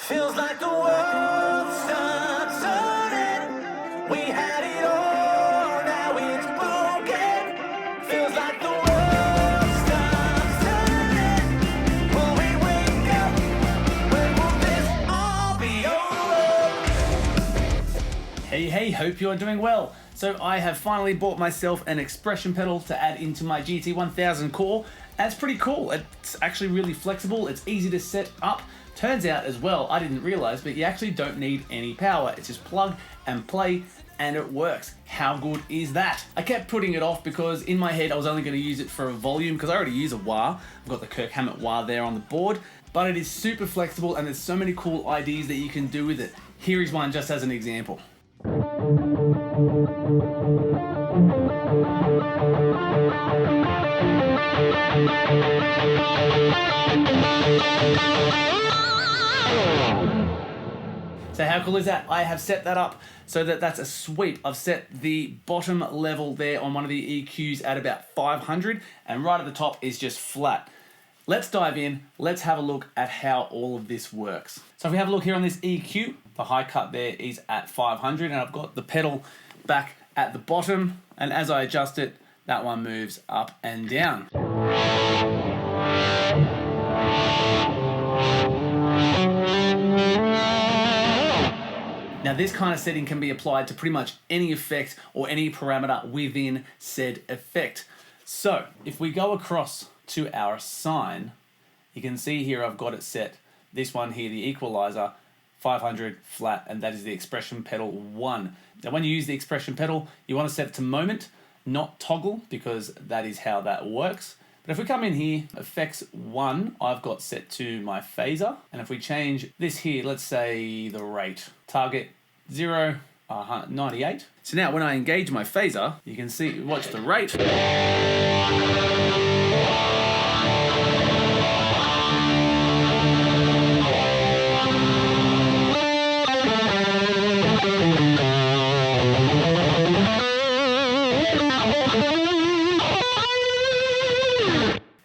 Feels like the world stopped turning. We had it all, now it's broken. Feels like the world stops turning. Will we wake up? When will this all be over? Hey, hope you're doing well. So I have finally bought myself an expression pedal to add into my GT1000 CORE. And it's pretty cool. It's actually really flexible. It's easy to set up. Turns out as well, I didn't realize, but you actually don't need any power. It's just plug and play and it works. How good is that? I kept putting it off because in my head I was only going to use it for a volume because I already use a wah. I've got the Kirk Hammett wah there on the board, but it is super flexible and there's so many cool ideas that you can do with it. Here is one just as an example. So how cool is that? I have set that up so that that's a sweep. I've set the bottom level there on one of the EQs at about 500 and right at the top is just flat. Let's dive in. Let's have a look at how all of this works. So if we have a look here on this EQ, the high cut there is at 500 and I've got the pedal back at the bottom, and as I adjust it, that one moves up and down. Now this kind of setting can be applied to pretty much any effect or any parameter within said effect. So if we go across to our sine, you can see here I've got it set, this one here, the equalizer, 500 flat, and that is the expression pedal 1. Now when you use the expression pedal, you want to set it to moment, not toggle, because that is how that works. But if we come in here, effects 1, I've got set to my phaser. And if we change this here, let's say the rate, target 0, 98. So now when I engage my phaser, you can see, watch the rate.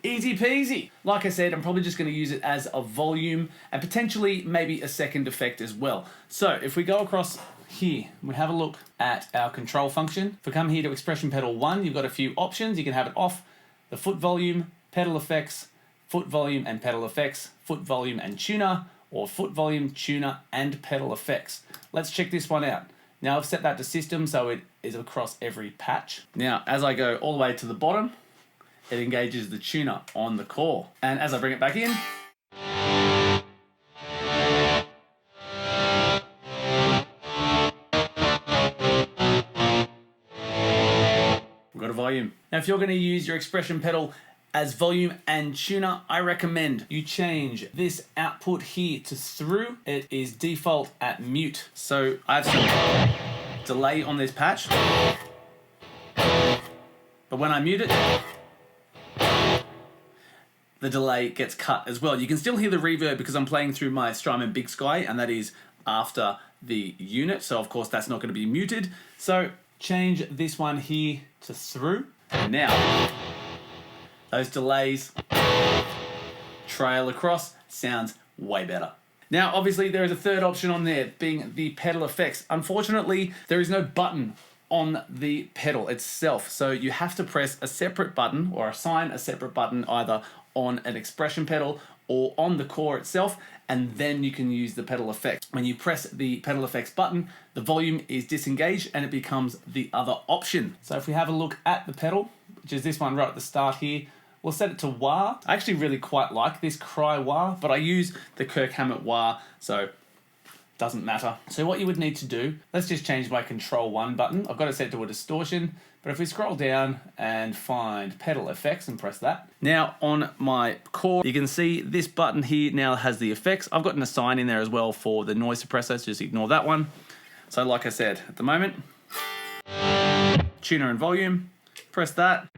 Easy peasy. Like I said, I'm probably just going to use it as a volume and potentially maybe a second effect as well. So if we go across here, we have a look at our control function. If we come here to expression pedal 1, you've got a few options. You can have it off, the foot volume, pedal effects, foot volume and pedal effects, foot volume and tuner, or foot volume, tuner and pedal effects. Let's check this one out. Now I've set that to system so it is across every patch. Now as I go all the way to the bottom, it engages the tuner on the core. And as I bring it back in, we've got a volume. Now if you're going to use your expression pedal as volume and tuner, I recommend you change this output here to through. It is default at mute. So I have some delay on this patch, but when I mute it, the delay gets cut as well. You can still hear the reverb because I'm playing through my Strymon Big Sky, and that is after the unit. So of course that's not going to be muted. So change this one here to through. And now those delays trail across, sounds way better. Now obviously there is a third option on there, being the pedal effects. Unfortunately, there is no button on the pedal itself. So you have to press a separate button or assign a separate button either on an expression pedal or on the core itself, and then you can use the pedal effect. When you press the pedal effects button, the volume is disengaged and it becomes the other option. So if we have a look at the pedal, which is this one right at the start here, we'll set it to wah. I actually really quite like this cry wah, but I use the Kirk Hammett wah, so doesn't matter. So what you would need to do, let's just change my control 1 button. I've got it set to a distortion, but if we scroll down and find pedal effects and press that. Now on my core, you can see this button here now has the effects. I've got an assign in there as well for the noise suppressor, so just ignore that one. So like I said, at the moment, tuner and volume, press that.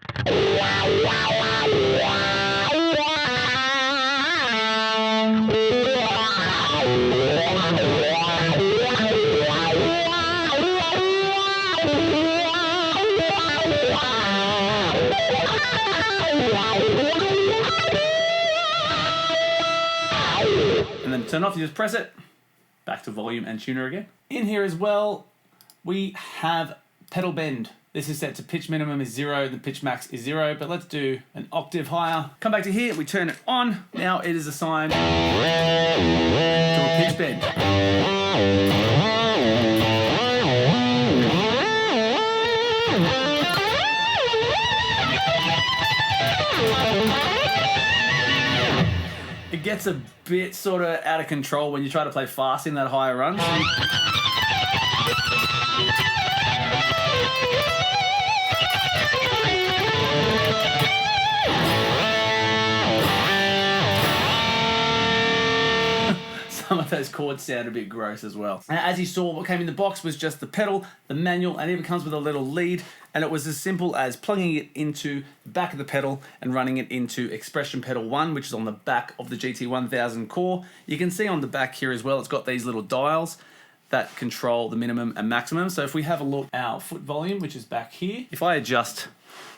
And then turn off, you just press it, back to volume and tuner again. In here as well, we have pedal bend. This is set to pitch minimum is 0, the pitch max is 0, but let's do an octave higher. Come back to here, we turn it on. Now it is assigned to a pitch bend. It gets a bit sort of out of control when you try to play fast in that higher run. Some of those chords sound a bit gross as well. And as you saw, what came in the box was just the pedal, the manual, and it even comes with a little lead. And it was as simple as plugging it into the back of the pedal and running it into Expression Pedal 1, which is on the back of the GT1000 CORE. You can see on the back here as well, it's got these little dials that control the minimum and maximum. So if we have a look at our foot volume, which is back here, if I adjust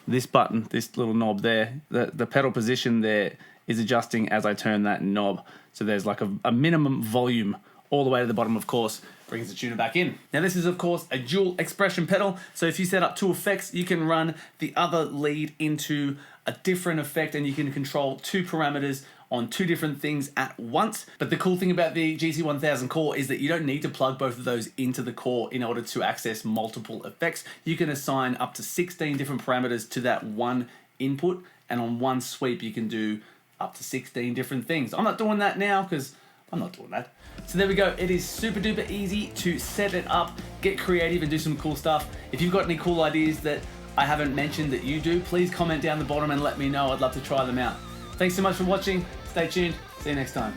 this button, this little knob there, the pedal position there is adjusting as I turn that knob. So there's like a minimum volume all the way to the bottom, of course, brings the tuner back in. Now this is of course a dual expression pedal. So if you set up 2 effects, you can run the other lead into a different effect and you can control 2 parameters on 2 different things at once. But the cool thing about the GT1000 CORE is that you don't need to plug both of those into the core in order to access multiple effects. You can assign up to 16 different parameters to that one input, and on one sweep you can do up to 16 different things. I'm not doing that now because I'm not doing that. So there we go. It is super duper easy to set it up, get creative and do some cool stuff. If you've got any cool ideas that I haven't mentioned that you do, please comment down the bottom and let me know. I'd love to try them out. Thanks so much for watching. Stay tuned. See you next time.